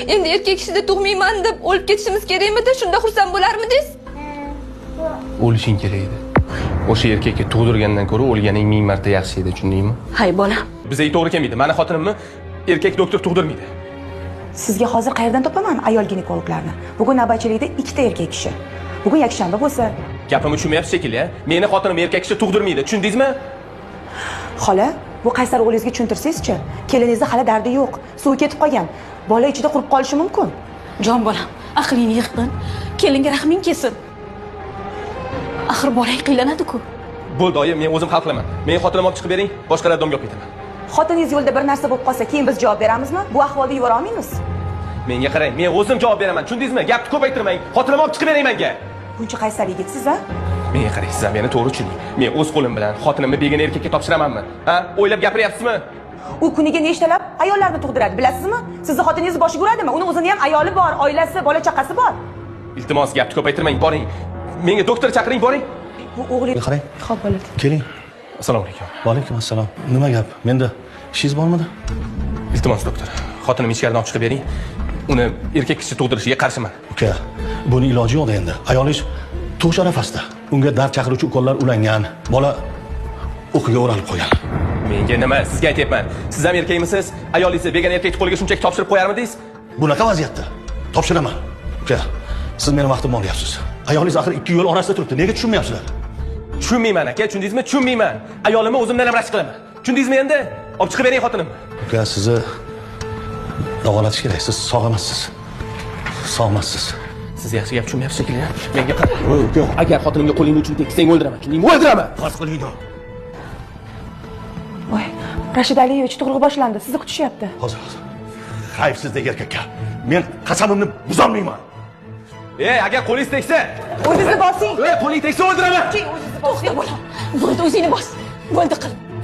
Endi erkak kishida tug'mayman deb o'lib ketishimiz kerakmidi? Shunda xursand bo'larmidingiz? O'lishing kerak edi. O'sha erkakka tug'dirgandan ko'ra o'lganing 1000 marta yaxshi edi, tushundingmi? Hay bolam. Bizga to'g'ri kelmaydi. Meni xotinimni erkak doktor tug'dirmaydi. Sizga hozir qayerdan topaman ayol ginekologlarni? Bugun navbatchilikda ikkita erkak kishi. Bugun yakshanba bo'lsa, Gapimni tushunmayapsiz shekilli, a? Meni xotinim erkak kishi tug'dirmaydi, tushundingizmi? xola, bu qaysar o'g'lingizga tushuntirsangizchi? Keliningizda hali dardi yo'q, suvi ketib qolgan. Bola ichida qurib qolishi mumkin. Jon bolam, aqlingni yig'gin. Kelinga rahming kelsin. Axir bolang qiylanadi-ku. Bo'ldi, oyim, men o'zim hal qilaman. Meni xotinimni olib chiqib bering, boshqa raddomga olib ketaman. Xotiningiz yo'lda bir narsa bo'lib qolsa, keyin biz javob beramizmi? Bu ahvolda yubora olmaymiz. Menga qarang, men o'zim javob beraman, tushundingizmi? Gapni ko'paytirmang. Xotinimni olib chiqib bering menga. Buncha qaysar yigitsiz, a? Menga qarang, siz ham meni to'g'ri tushuning. Men o'z qo'lim bilan xotinimni begona erkakka topshiramanmi? Ha? O'ylab gapiryapsizmi? U kuniga nechtalab ayollarni tug'diradi, bilasizmi? Sizni xotiningiz boshiga uradimi? Uni o'zini ham ayoli bor, oilasi, bola chaqasi bor. Iltimos, gapni ko'paytirmang, boring. Menga doktor chaqiring, boring. Bu o'g'li. Qarang. Xo'p, bo'ladi. Keling. Assalomu alaykum. Va alaykum assalom. Nima gap? Menda ishingiz bormidi? Iltimos, doktor. Xotinimni ichkaridan olib chiqib bering. Uni erkak kishi tug'dirishiga qarshiman. Uka, buni iloji yo'q endi. Ayolingiz tug'ish arafasida. Unga dard chaqiruvchi ukollar ulangan. Bola o'qiga o'ralib qolgan. Menga nima? Sizga aytyapman. Siz ham erkakmisiz? Ayolingizni begona erkak qo'liga shunchaki topshirib qo'yarmidingiz? Bunaqa vaziyatda topshiraman. Uka, siz meni vaqtimni olyapsiz. Ayolingiz axir ikki yo'l orasida turibdi. Nega tushunmayapsizlar? Tushunmayman aka, tushundingizmi? Tushunmayman. Ayolimni o'zimdan ham rashk qilaman. Tushundingizmi endi? Olib chiqib bering xotinimni. Uka, sizni davolatish kerak. Siz sog' emassiz. Sog'massiz. Siz yaxshi gap tushunmayapsiz shekilli. Menga qarang. Uka, agar xotinimga qo'lingni uchun tegsang o'ldiraman. Tushundingmi? O'ldiraman. Farz qilinglar. Voy, Rashid Aliyevich tug'ruq boshlandi. Sizni kutishyapti. Hozir. Hayfsizdek erkakka. Men qasamimni buzolmayman. Agar qo'lingiz tegsa, O'zingizni bosing. qo'ling tegsa o'ldiraman. To'xta bolam. Bo'ldi, o'zingni bos. Bo'ldi qil.